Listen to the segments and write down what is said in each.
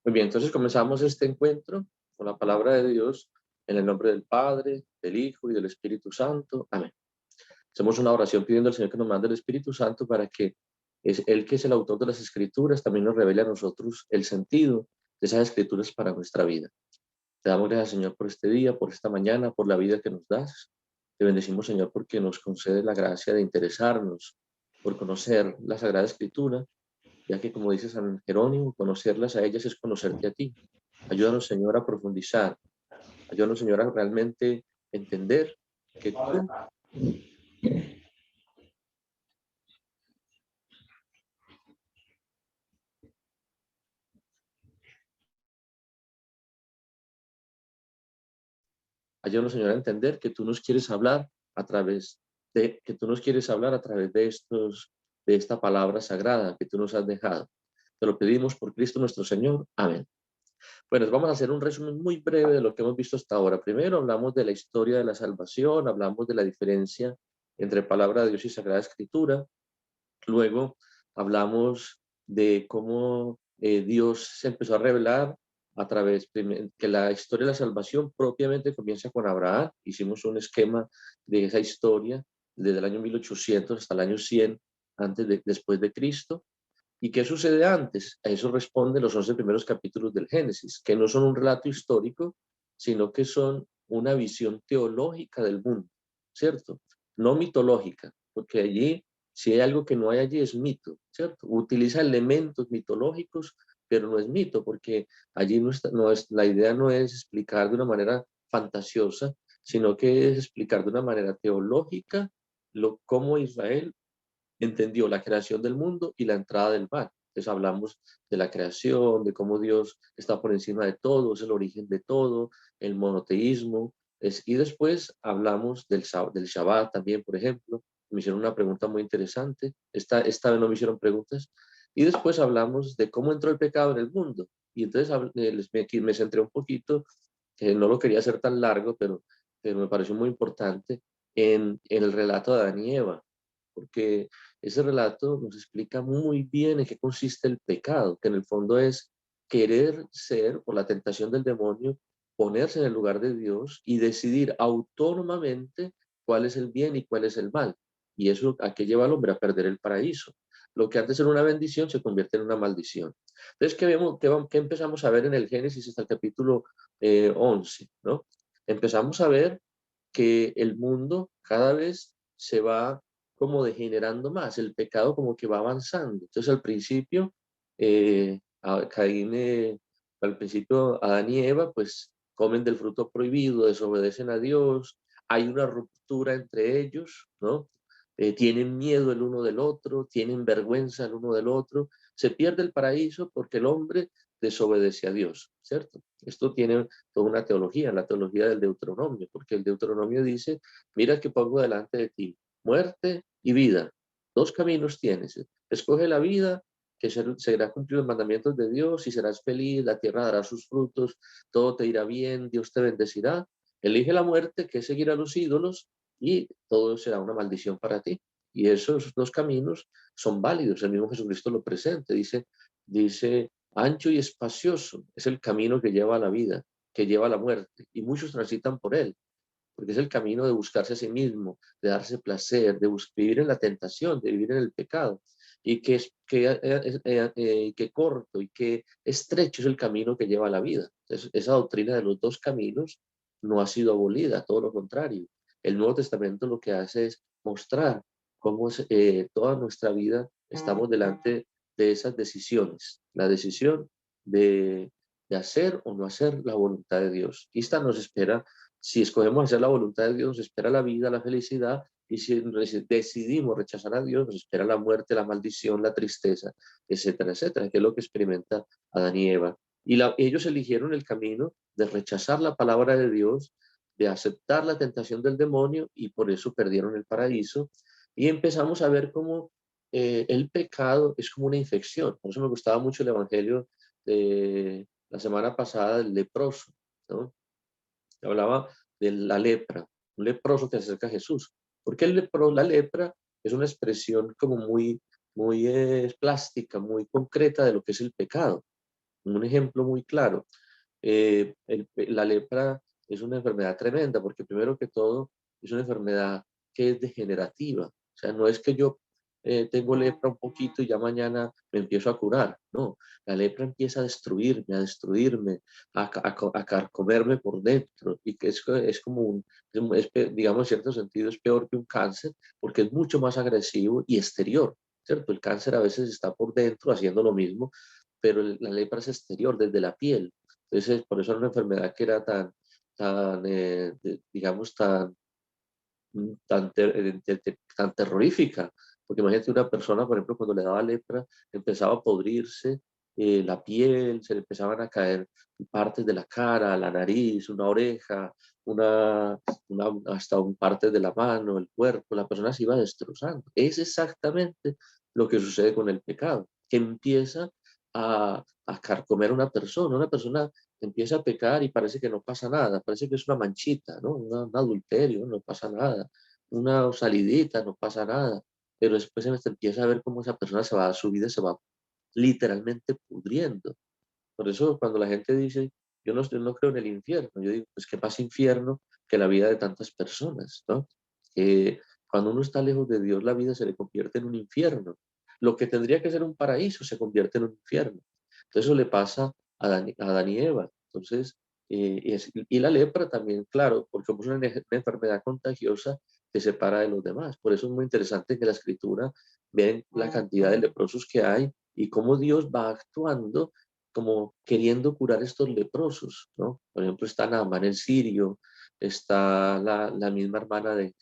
Muy bien, entonces comenzamos este encuentro con la palabra de Dios en el nombre del Padre, del Hijo y del Espíritu Santo. Amén. Hacemos una oración pidiendo al Señor que nos mande el Espíritu Santo para que es Él, que es el autor de las Escrituras, también nos revele a nosotros el sentido de esas Escrituras para nuestra vida. Te damos gracias, Señor, por este día, por esta mañana, por la vida que nos das. Te bendecimos, Señor, porque nos concedes la gracia de interesarnos por conocer la Sagrada Escritura, ya que, como dice San Jerónimo, conocerlas a ellas es conocerte a ti. Ayúdanos, Señor, a profundizar. Ayúdanos, Señor, a realmente entender que tú, ayúdanos, Señor, a entender que tú nos quieres hablar a través que tú nos quieres hablar a través de esta palabra sagrada que tú nos has dejado. Te lo pedimos por Cristo nuestro Señor. Amén. Bueno, vamos a hacer un resumen muy breve de lo que hemos visto hasta ahora. Primero hablamos de la historia de la salvación, hablamos de la diferencia entre palabra de Dios y Sagrada Escritura. Luego hablamos de cómo Dios se empezó a revelar a través que la historia de la salvación propiamente comienza con Abraham. Hicimos un esquema de esa historia desde el año 1800 hasta el año 100 después de Cristo. ¿Y qué sucede antes? A eso responden los 11 primeros capítulos del Génesis, que no son un relato histórico, sino que son una visión teológica del mundo, ¿cierto? No mitológica, porque allí, si hay algo que no hay allí, es mito, ¿cierto? Utiliza elementos mitológicos, pero no es mito, porque allí la idea no es explicar de una manera fantasiosa, sino que es explicar de una manera teológica cómo Israel entendió la creación del mundo y la entrada del mal. Entonces hablamos de la creación, de cómo Dios está por encima de todo, es el origen de todo, el monoteísmo. Y después hablamos del Shabbat también, por ejemplo. Me hicieron una pregunta muy interesante. Esta vez no me hicieron preguntas. Y después hablamos de cómo entró el pecado en el mundo. Y entonces me centré un poquito, que no lo quería hacer tan largo, pero me pareció muy importante, en el relato de Adán y Eva, porque ese relato nos explica muy bien en qué consiste el pecado, que en el fondo es querer ser, por la tentación del demonio, ponerse en el lugar de Dios y decidir autónomamente cuál es el bien y cuál es el mal. Y eso a qué lleva al hombre, a perder el paraíso. Lo que antes era una bendición se convierte en una maldición. Entonces, ¿qué empezamos a ver en el Génesis hasta el capítulo 11? ¿No? Empezamos a ver que el mundo cada vez se va como degenerando más, el pecado como que va avanzando. Entonces al principio, Caín, al principio Adán y Eva pues comen del fruto prohibido, desobedecen a Dios, hay una ruptura entre ellos, ¿no? Tienen miedo el uno del otro, tienen vergüenza el uno del otro, se pierde el paraíso porque el hombre desobedece a Dios, ¿cierto? Esto tiene toda una teología, la teología del Deuteronomio, porque el Deuteronomio dice, mira que pongo delante de ti muerte y vida. Dos caminos tienes. Escoge la vida, que será cumplir los mandamientos de Dios y serás feliz, la tierra dará sus frutos, todo te irá bien, Dios te bendecirá. Elige la muerte, que es seguir a los ídolos, y todo será una maldición para ti. Y esos dos caminos son válidos. El mismo Jesucristo lo presenta. Dice, ancho y espacioso es el camino que lleva a la vida, que lleva a la muerte, y muchos transitan por él, porque es el camino de buscarse a sí mismo, de darse placer, de vivir en la tentación, de vivir en el pecado, y que corto y que estrecho es el camino que lleva a la vida. Entonces, esa doctrina de los dos caminos no ha sido abolida, todo lo contrario. El Nuevo Testamento lo que hace es mostrar cómo toda nuestra vida estamos delante de esas decisiones, la decisión de hacer o no hacer la voluntad de Dios. Y esta nos espera. Si escogemos hacer la voluntad de Dios, nos espera la vida, la felicidad, y si decidimos rechazar a Dios, nos espera la muerte, la maldición, la tristeza, etcétera, etcétera, que es lo que experimenta Adán y Eva. Y ellos eligieron el camino de rechazar la palabra de Dios, de aceptar la tentación del demonio, y por eso perdieron el paraíso. Y empezamos a ver cómo el pecado es como una infección. Por eso me gustaba mucho el evangelio de la semana pasada del leproso, ¿no? Hablaba de la lepra, un leproso que se acerca a Jesús. Porque la lepra es una expresión como muy plástica, muy concreta de lo que es el pecado. Un ejemplo muy claro. La lepra es una enfermedad tremenda porque primero que todo es una enfermedad que es degenerativa. O sea, no es que yo tengo lepra un poquito y ya mañana me empiezo a curar. No, la lepra empieza a destruirme, a carcomerme por dentro y que es como digamos, en cierto sentido es peor que un cáncer porque es mucho más agresivo y exterior, ¿cierto? El cáncer a veces está por dentro haciendo lo mismo, pero la lepra es exterior, desde la piel. Entonces, por eso era una enfermedad que era digamos, tan terrorífica. Porque imagínate una persona, por ejemplo, cuando le daba lepra, empezaba a podrirse la piel, se le empezaban a caer partes de la cara, la nariz, una oreja, hasta un parte de la mano, el cuerpo, la persona se iba destrozando. Es exactamente lo que sucede con el pecado, que empieza a carcomer a una persona empieza a pecar y parece que no pasa nada, parece que es una manchita, ¿no? Un adulterio, no pasa nada, una salidita, no pasa nada, pero después se empieza a ver cómo esa persona su vida se va literalmente pudriendo. Por eso cuando la gente dice, yo no creo en el infierno, yo digo, pues qué más infierno que la vida de tantas personas, ¿no? Que cuando uno está lejos de Dios, la vida se le convierte en un infierno. Lo que tendría que ser un paraíso se convierte en un infierno. Entonces eso le pasa a Adán y Eva. Entonces, y la lepra también, claro, porque como es una enfermedad contagiosa, se separa de los demás. Por eso es muy interesante que la escritura ven la cantidad de leprosos que hay y cómo Dios va actuando como queriendo curar estos leprosos, ¿no? Por ejemplo, está Naamán el sirio, está la misma hermana de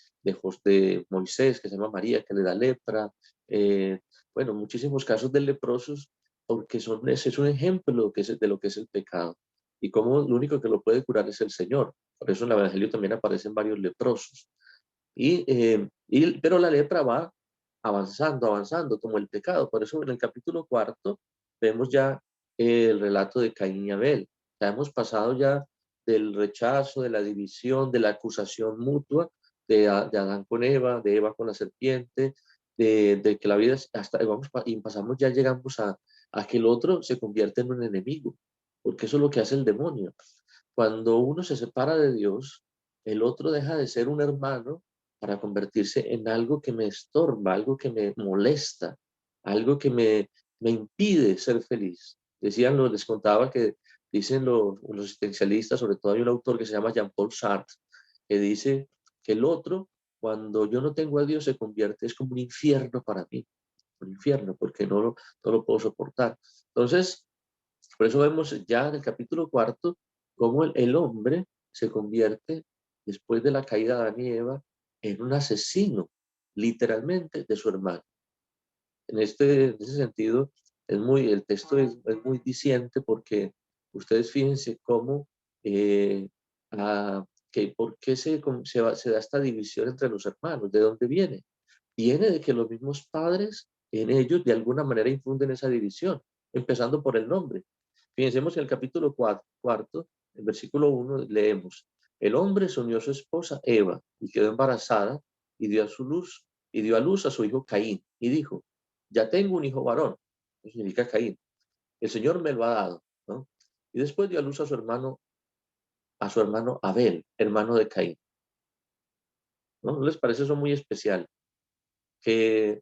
Moisés, que se llama María, que le da lepra. eh, bueno, muchísimos casos de leprosos, porque ese es un ejemplo de lo que es el pecado. Y cómo lo único que lo puede curar es el Señor. Por eso en el Evangelio también aparecen varios leprosos. Pero la lepra va avanzando, avanzando, como el pecado. Por eso en el capítulo cuarto vemos ya el relato de Caín y Abel. Ya hemos pasado ya del rechazo, de la división, de la acusación mutua de Adán con Eva, de Eva con la serpiente, de que la vida hasta y pasamos, ya llegamos a que el otro se convierte en un enemigo, porque eso es lo que hace el demonio. Cuando uno se separa de Dios, el otro deja de ser un hermano para convertirse en algo que me estorba, algo que me molesta, algo que me impide ser feliz. Les contaba que dicen los existencialistas, sobre todo hay un autor que se llama Jean-Paul Sartre, que dice que el otro, cuando yo no tengo a Dios, se convierte, es como un infierno para mí, un infierno, porque no lo puedo soportar. Entonces, por eso vemos ya en el capítulo cuarto cómo el hombre se convierte, después de la caída de Adán y Eva, en un asesino, literalmente, de su hermano. En ese sentido, el texto es muy diciente porque ustedes fíjense cómo, eh, por qué se da esta división entre los hermanos, ¿de dónde viene? Viene de que los mismos padres en ellos de alguna manera infunden esa división, empezando por el nombre. Fíjense en el capítulo cuarto, el versículo 1, leemos: el hombre se unió a su esposa Eva y quedó embarazada y dio a luz a su hijo Caín y dijo: ya tengo un hijo varón. Eso significa Caín. El Señor me lo ha dado, ¿no? Y después dio a luz a su hermano Abel, hermano de Caín. ¿No? ¿No les parece eso muy especial? Que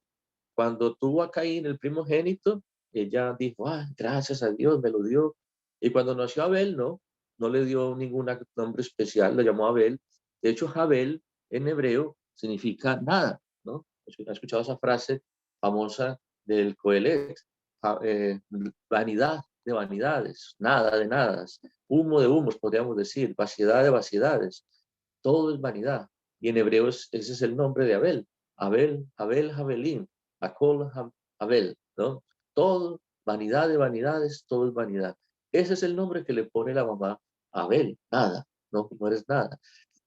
cuando tuvo a Caín, el primogénito, ella dijo, gracias a Dios, me lo dio. Y cuando nació Abel, no le dio ningún nombre especial, lo llamó Abel. De hecho, Abel en hebreo significa nada, ¿no? ¿Has escuchado esa frase famosa del Coelet? Vanidad de vanidades, nada de nadas, humo de humos, podríamos decir, vaciedad de vaciedades. Todo es vanidad. Y en hebreo ese es el nombre de Abel. Abel, Javelín, Acol, Abel, ¿no? Todo, vanidad de vanidades, todo es vanidad. Ese es el nombre que le pone la mamá a Abel, nada, no eres nada.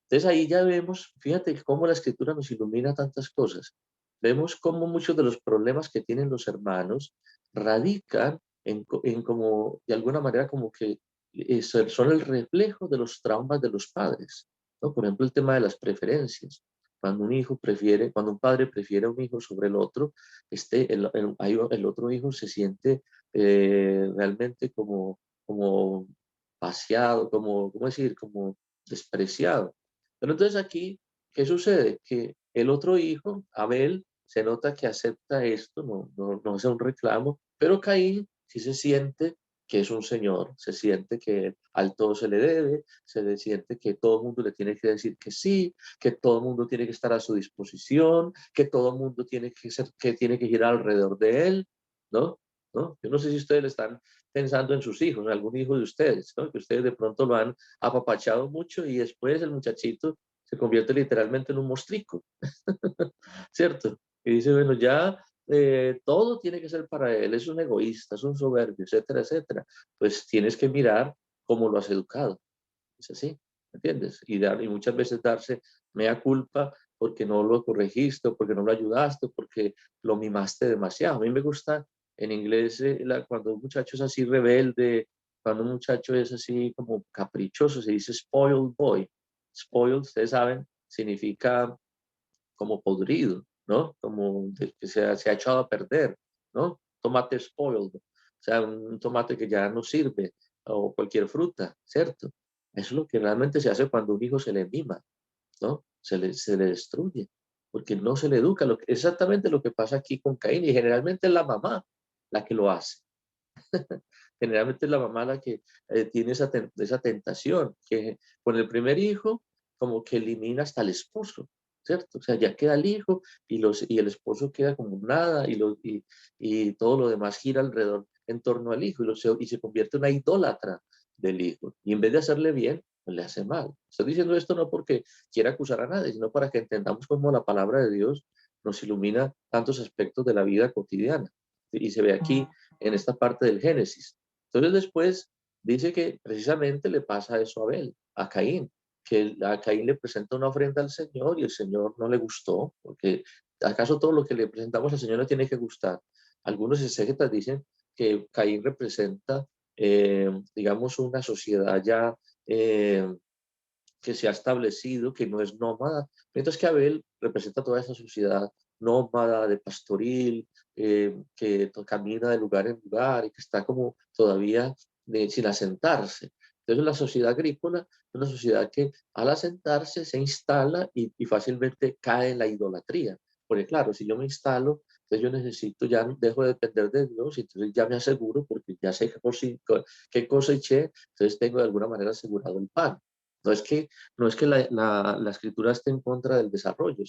Entonces ahí ya vemos, fíjate cómo la escritura nos ilumina tantas cosas. Vemos cómo muchos de los problemas que tienen los hermanos radican en como, de alguna manera, como que son el reflejo de los traumas de los padres, ¿no? Por ejemplo, el tema de las preferencias. Cuando un padre prefiere a un hijo sobre el otro, el otro hijo se siente realmente como paseado, ¿cómo decir? Como despreciado. Pero entonces aquí, ¿qué sucede? Que el otro hijo, Abel, se nota que acepta esto, no hace un reclamo, pero Caín sí se siente que es un señor, se siente que al todo se le debe, siente que todo el mundo le tiene que decir que sí, que todo el mundo tiene que estar a su disposición, que todo el mundo tiene que ser, que tiene que girar alrededor de él, ¿no? ¿No? Yo no sé si ustedes le están pensando en sus hijos, en algún hijo de ustedes, ¿no? Que ustedes de pronto lo han apapachado mucho y después el muchachito se convierte literalmente en un mostrico, ¿cierto? Y dice, bueno, ya todo tiene que ser para él, es un egoísta, es un soberbio, etcétera, etcétera. Pues tienes que mirar cómo lo has educado, es así, ¿entiendes? Y muchas veces darse mea culpa porque no lo corregiste, o porque no lo ayudaste, porque lo mimaste demasiado. A mí me gusta en inglés cuando un muchacho es así rebelde, cuando un muchacho es así como caprichoso, se dice spoiled boy. Spoiled, ustedes saben, significa como podrido, ¿no? Como que se ha echado a perder, ¿no? Tomate spoiled, o sea, un tomate que ya no sirve, o cualquier fruta, ¿cierto? Eso es lo que realmente se hace cuando un hijo se le mima, ¿no? Se le destruye, porque no se le educa. Exactamente lo que pasa aquí con Caín, y generalmente es la mamá la que lo hace. Generalmente es la mamá la que tiene esa tentación, que con el primer hijo como que elimina hasta el esposo, ¿cierto? O sea, ya queda el hijo y el esposo queda como nada y todo lo demás gira alrededor en torno al hijo y se convierte en una idólatra del hijo. Y en vez de hacerle bien, pues le hace mal. Estoy diciendo esto no porque quiera acusar a nadie, sino para que entendamos cómo la palabra de Dios nos ilumina tantos aspectos de la vida cotidiana. Y se ve aquí en esta parte del Génesis. Entonces después dice que precisamente le pasa eso a Abel, a Caín, que a Caín le presenta una ofrenda al Señor y el Señor no le gustó, porque ¿acaso todo lo que le presentamos al Señor le tiene que gustar? Algunos exégetas dicen que Caín representa, digamos, una sociedad ya que se ha establecido, que no es nómada, mientras que Abel representa toda esa sociedad nómada, de pastoril, que camina de lugar en lugar y que está como todavía sin asentarse. Entonces la sociedad agrícola es una sociedad que al asentarse se instala y fácilmente cae en la idolatría. Porque claro, si yo me instalo, entonces yo necesito, ya dejo de depender de Dios, y entonces ya me aseguro porque ya sé qué coseché, entonces tengo de alguna manera asegurado el pan. No es que la escritura esté en contra del desarrollo,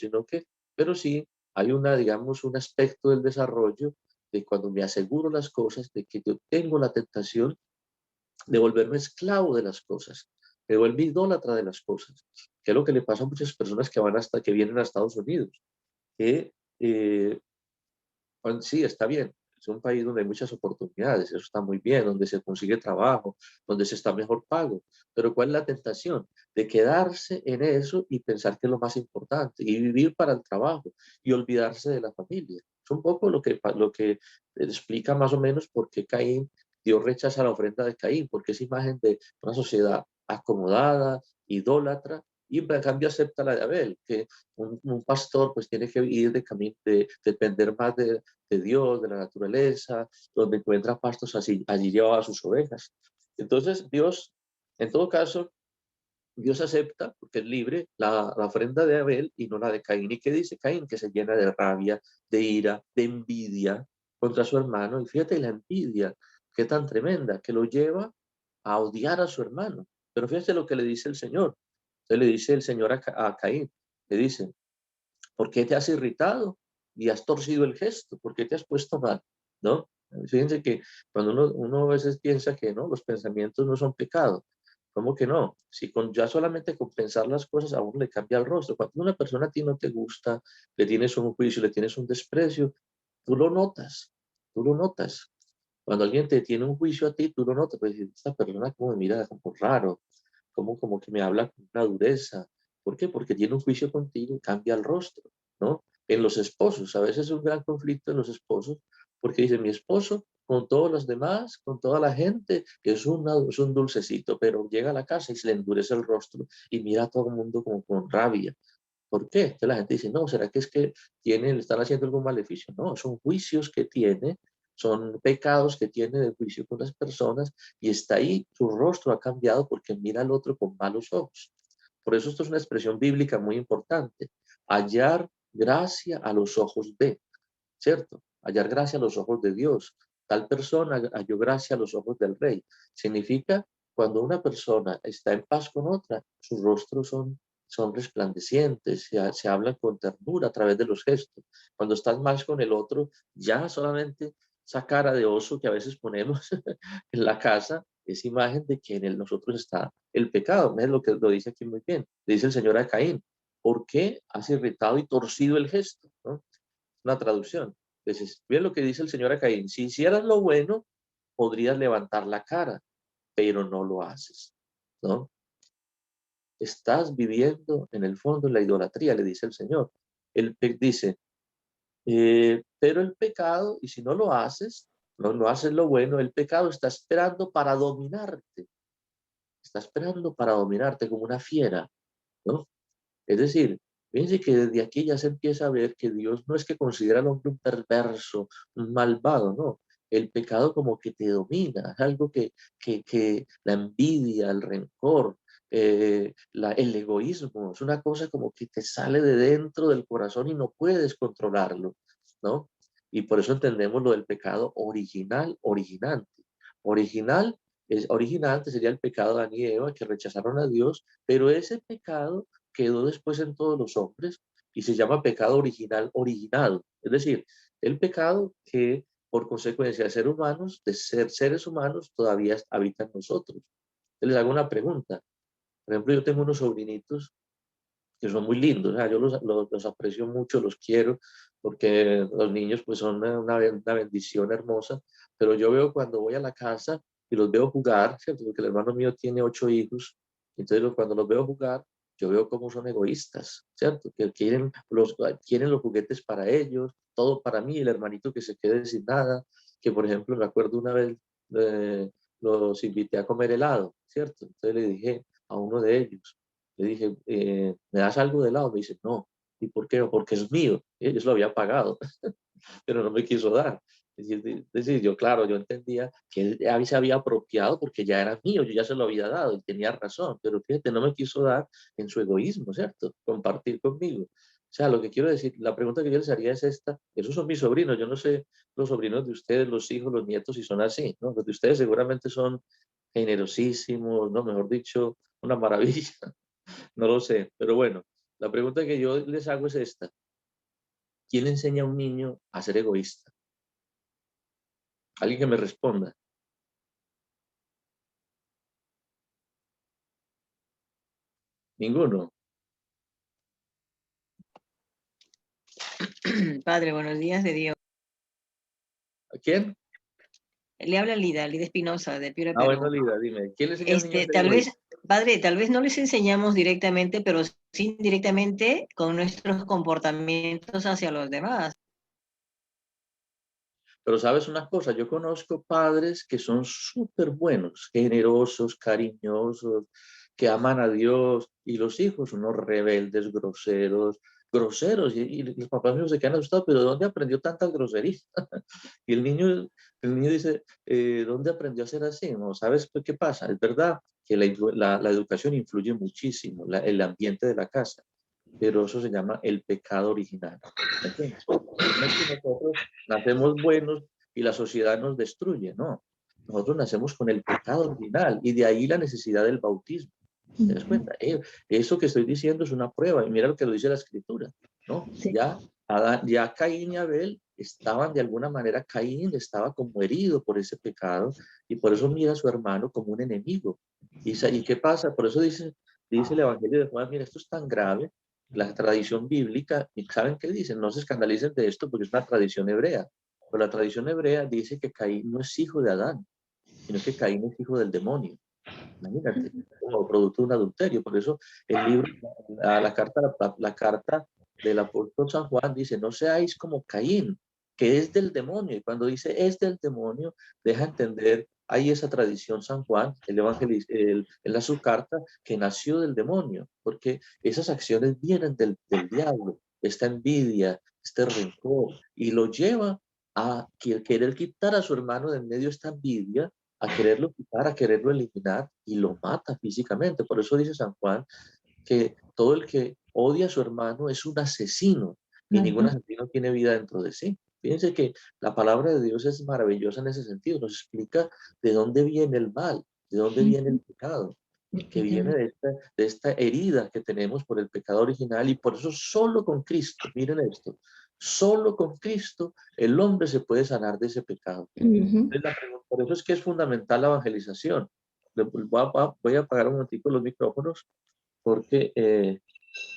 pero sí hay digamos, un aspecto del desarrollo de cuando me aseguro las cosas, de que yo tengo la tentación de volverme esclavo de las cosas, de volverme idólatra de las cosas, que es lo que le pasa a muchas personas que vienen a Estados Unidos, que eh, sí, está bien. Es un país donde hay muchas oportunidades, eso está muy bien, donde se consigue trabajo, donde se está mejor pago. Pero ¿cuál es la tentación? De quedarse en eso y pensar que es lo más importante y vivir para el trabajo y olvidarse de la familia. Es un poco lo que explica más o menos por qué Caín, Dios rechaza la ofrenda de Caín, porque es imagen de una sociedad acomodada, idólatra, y en cambio acepta la de Abel, que un pastor pues tiene que ir de camino, de depender más de Dios, de la naturaleza, donde encuentra pastos, así, allí lleva a sus ovejas. Entonces Dios, en todo caso, Dios acepta, porque es libre, la ofrenda de Abel y no la de Caín. ¿Y qué dice Caín? Que se llena de rabia, de ira, de envidia contra su hermano. Y fíjate la envidia, qué tan tremenda, que lo lleva a odiar a su hermano. Pero fíjate lo que le dice el Señor. Entonces le dice el Señor a Caín, le dice, ¿por qué te has irritado y has torcido el gesto? ¿Por qué te has puesto mal? ¿No? Fíjense que cuando uno a veces piensa que no, los pensamientos no son pecado. ¿Cómo que no? Si ya solamente con pensar las cosas a uno le cambia el rostro. Cuando una persona a ti no te gusta, le tienes un juicio, le tienes un desprecio, tú lo notas, tú lo notas. Cuando alguien te tiene un juicio a ti, tú lo notas, pues esta persona como me mira como raro, como que me habla con una dureza. ¿Por qué? Porque tiene un juicio contigo y cambia el rostro, ¿no? En los esposos, a veces es un gran conflicto en los esposos, porque dice, mi esposo, con todos los demás, con toda la gente, es un dulcecito, pero llega a la casa y se le endurece el rostro y mira a todo el mundo como con rabia. ¿Por qué? Entonces la gente dice, no, ¿será que es que le están haciendo algún maleficio? No, son juicios que tiene son pecados que tiene de juicio con las personas y está ahí, su rostro ha cambiado porque mira al otro con malos ojos. Por eso esto es una expresión bíblica muy importante. Hallar gracia a los ojos de, ¿cierto? Hallar gracia a los ojos de Dios. Tal persona halló gracia a los ojos del rey. Significa cuando una persona está en paz con otra, sus rostros son resplandecientes, se hablan con ternura a través de los gestos. Cuando estás mal con el otro, ya solamente esa cara de oso que a veces ponemos en la casa es imagen de que en nosotros está el pecado. Es lo que lo dice aquí muy bien. Le dice el Señor a Caín, ¿por qué has irritado y torcido el gesto? ¿No? Una traducción. Entonces, bien lo que dice el Señor a Caín, si hicieras lo bueno, podrías levantar la cara, pero no lo haces, ¿no? Estás viviendo en el fondo en la idolatría, le dice el Señor. Él dice, pero el pecado, y si no lo haces, no haces lo bueno, el pecado está esperando para dominarte, está esperando para dominarte como una fiera, ¿no? Es decir, fíjense que desde aquí ya se empieza a ver que Dios no es que considera al hombre un perverso, un malvado, no. El pecado como que te domina, es algo que la envidia, el rencor, el egoísmo, es una cosa como que te sale de dentro del corazón y no puedes controlarlo, ¿no? Y por eso entendemos lo del pecado original, originante. Original originante sería el pecado de Adán y Eva que rechazaron a Dios, pero ese pecado quedó después en todos los hombres y se llama pecado original originado. Es decir, el pecado que por consecuencia de ser humanos, de ser seres humanos, todavía habita en nosotros. Les hago una pregunta. Por ejemplo, yo tengo unos sobrinitos que son muy lindos, o sea, yo los aprecio mucho, los quiero, porque los niños pues son una bendición hermosa, pero yo veo cuando voy a la casa y los veo jugar, ¿cierto? Porque el hermano mío tiene 8 hijos, entonces cuando los veo jugar, yo veo cómo son egoístas, ¿cierto? Que quieren los juguetes para ellos, todo para mí, el hermanito que se quede sin nada, que por ejemplo me acuerdo una vez los invité a comer helado, ¿cierto? Entonces le dije a uno de ellos, le dije, ¿me das algo de helado? Me dice, no. ¿Y por qué? Porque es mío. Yo se lo había pagado, pero no me quiso dar. Es decir, yo, claro, yo entendía que él se había apropiado porque ya era mío, yo ya se lo había dado y tenía razón, pero fíjate, no me quiso dar en su egoísmo, ¿cierto? Compartir conmigo. O sea, lo que quiero decir, la pregunta que yo les haría es esta, esos son mis sobrinos, yo no sé los sobrinos de ustedes, los hijos, los nietos, si son así, ¿no? Los de ustedes seguramente son generosísimos, ¿no? Mejor dicho, una maravilla. No lo sé, pero bueno, la pregunta que yo les hago es esta. ¿Quién le enseña a un niño a ser egoísta? Alguien que me responda. Ninguno. Padre, buenos días de Dios. ¿A quién? Le habla Lida Espinosa, de Piura, Ah, bueno, Perú. Lida, dime. ¿Quién le enseña a un niño a ser Tal vez, egoísta? padre, tal vez no les enseñamos directamente, pero sí indirectamente con nuestros comportamientos hacia los demás. Pero sabes una cosa, yo conozco padres que son súper buenos, generosos, cariñosos, que aman a Dios, y los hijos unos rebeldes, groseros, y los papás míos se quedan asustados, pero ¿de dónde aprendió tantas groserías? Y el niño dice, ¿dónde aprendió a ser así? ¿No? ¿Sabes qué pasa? Es verdad que la educación influye muchísimo, el ambiente de la casa, pero eso se llama el pecado original. ¿Me entiendes? No es que nosotros nacemos buenos y la sociedad nos destruye, no. Nosotros nacemos con el pecado original y de ahí la necesidad del bautismo. ¿Te das cuenta? Eso que estoy diciendo es una prueba y mira lo que lo dice la escritura, ¿no? Sí. Ya Caín y Abel estaban de alguna manera, Caín estaba como herido por ese pecado y por eso mira a su hermano como un enemigo. ¿Y qué pasa? Por eso dice el Evangelio de Juan, mira, esto es tan grave, la tradición bíblica, y ¿saben qué dicen? No se escandalicen de esto porque es una tradición hebrea, pero la tradición hebrea dice que Caín no es hijo de Adán, sino que Caín es hijo del demonio. Imagínate, como producto de un adulterio. Por eso el libro, la carta del apóstol San Juan dice, no seáis como Caín, que es del demonio. Y cuando dice es del demonio, deja entender, hay esa tradición San Juan, el evangelista, en la su carta, que nació del demonio, porque esas acciones vienen del diablo, esta envidia, este rencor, y lo lleva a querer quitar a su hermano de en medio, esta envidia, a quererlo quitar, a quererlo eliminar, y lo mata físicamente. Por eso dice San Juan que todo el que odia a su hermano es un asesino, y ningún asesino tiene vida dentro de sí. Fíjense que la palabra de Dios es maravillosa en ese sentido, nos explica de dónde viene el mal, de dónde viene el pecado, que viene de esta herida que tenemos por el pecado original, y por eso solo con Cristo, miren esto, solo con Cristo el hombre se puede sanar de ese pecado. Por eso es que es fundamental la evangelización. Voy a apagar un momentico los micrófonos porque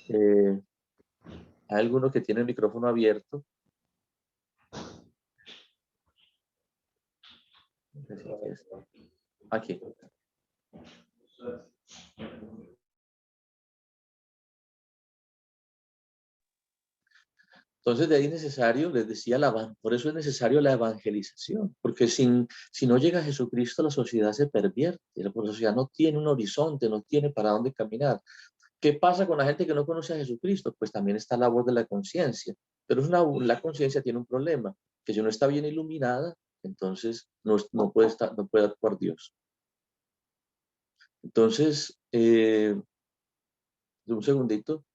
hay alguno que tiene el micrófono abierto. Aquí. Entonces, de ahí es necesario, les decía, por eso es necesario la evangelización, porque si no llega Jesucristo, la sociedad se pervierte, la sociedad no tiene un horizonte, no tiene para dónde caminar. ¿Qué pasa con la gente que no conoce a Jesucristo? Pues también está la voz de la conciencia, pero la conciencia tiene un problema, que si no está bien iluminada, entonces no puede actuar Dios. Entonces, un segundito.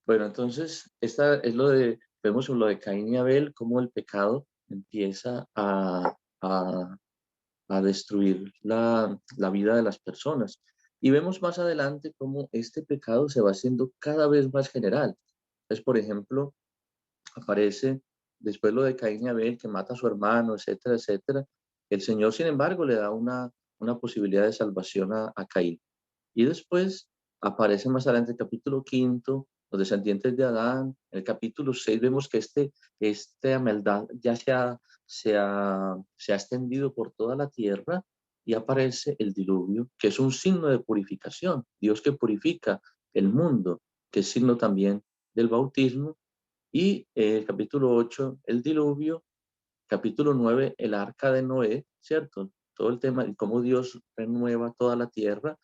Bueno, entonces, esta es vemos lo de Caín y Abel, cómo el pecado empieza a destruir la vida de las personas. Y vemos más adelante cómo este pecado se va haciendo cada vez más general. Entonces, por ejemplo, aparece después lo de Caín y Abel, que mata a su hermano, etcétera, etcétera. El Señor, sin embargo, le da una posibilidad de salvación a Caín. Y después aparece más adelante el capítulo 5, los descendientes de Adán. En el capítulo 6 vemos que esta maldad ya se ha extendido por toda la tierra, y aparece el diluvio, que es un signo de purificación. Dios que purifica el mundo, que es signo también del bautismo. Y el capítulo 8, el diluvio. Capítulo 9, el arca de Noé, ¿cierto? Todo el tema de cómo Dios renueva toda la tierra.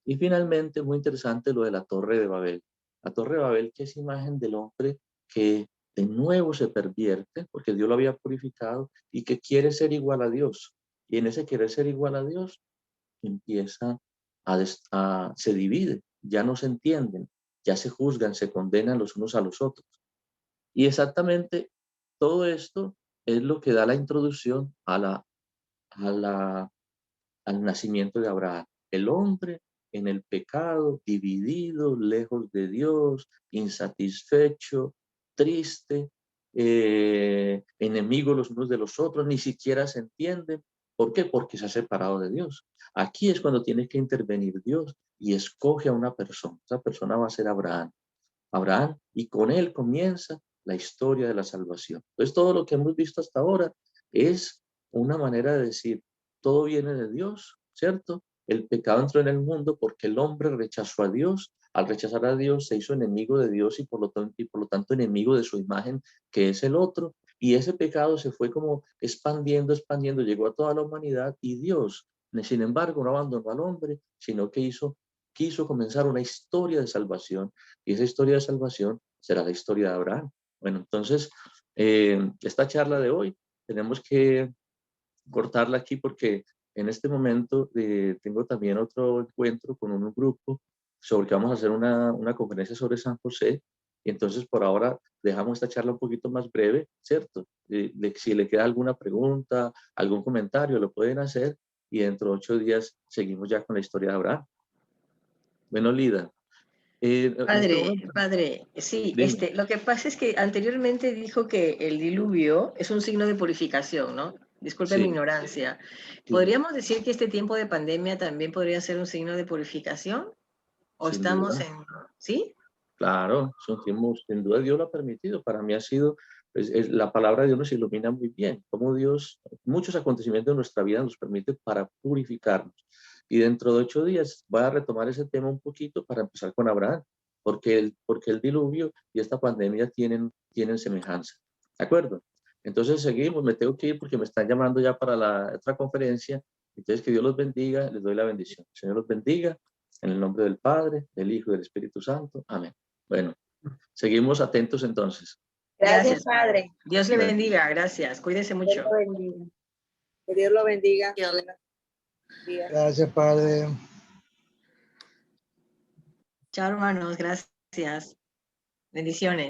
Y finalmente, muy interesante, lo de la Torre de Babel. La Torre de Babel, que es imagen del hombre que de nuevo se pervierte, porque Dios lo había purificado, y que quiere ser igual a Dios. Y en ese querer ser igual a Dios, empieza se divide, ya no se entienden, ya se juzgan, se condenan los unos a los otros. Y exactamente todo esto es lo que da la introducción al nacimiento de Abraham. El hombre en el pecado, dividido, lejos de Dios, insatisfecho, triste, enemigos los unos de los otros, ni siquiera se entienden. ¿Por qué? Porque se ha separado de Dios. Aquí es cuando tiene que intervenir Dios y escoge a una persona. Esa persona va a ser Abraham. Y con él comienza la historia de la salvación. Entonces, todo lo que hemos visto hasta ahora es una manera de decir, todo viene de Dios, ¿cierto? El pecado entró en el mundo porque el hombre rechazó a Dios. Al rechazar a Dios se hizo enemigo de Dios, y por lo tanto enemigo de su imagen, que es el otro. Y ese pecado se fue como expandiendo, llegó a toda la humanidad, y Dios, sin embargo, no abandonó al hombre, sino que quiso comenzar una historia de salvación, y esa historia de salvación será la historia de Abraham. Bueno, entonces, esta charla de hoy tenemos que cortarla aquí, porque en este momento tengo también otro encuentro con un grupo sobre que vamos a hacer una conferencia sobre San José, y entonces por ahora dejamos esta charla un poquito más breve, ¿cierto? Si le queda alguna pregunta, algún comentario, lo pueden hacer, y dentro de 8 días seguimos ya con la historia de Abraham. Bueno, Lida. Padre, sí, lo que pasa es que anteriormente dijo que el diluvio es un signo de purificación, ¿no? Disculpe mi Sí, ignorancia. sí, ¿Podríamos decir que este tiempo de pandemia también podría ser un signo de purificación? ¿O sin estamos duda. en... ¿Sí? Claro, son tiempos, sin duda Dios lo ha permitido. Para mí ha sido, la palabra de Dios nos ilumina muy bien. Como Dios, muchos acontecimientos de nuestra vida nos permite para purificarnos. Y dentro de 8 días voy a retomar ese tema un poquito para empezar con Abraham, porque el diluvio y esta pandemia tienen semejanza. ¿De acuerdo? Entonces seguimos, me tengo que ir porque me están llamando ya para la otra conferencia. Entonces que Dios los bendiga, les doy la bendición. El Señor los bendiga en el nombre del Padre, del Hijo y del Espíritu Santo. Amén. Bueno, seguimos atentos entonces. Gracias, Padre. Dios le Bueno. bendiga, gracias. Cuídese Dios mucho. lo bendiga. Que Dios lo bendiga. Gracias, Padre. Chao, hermanos, gracias. Bendiciones.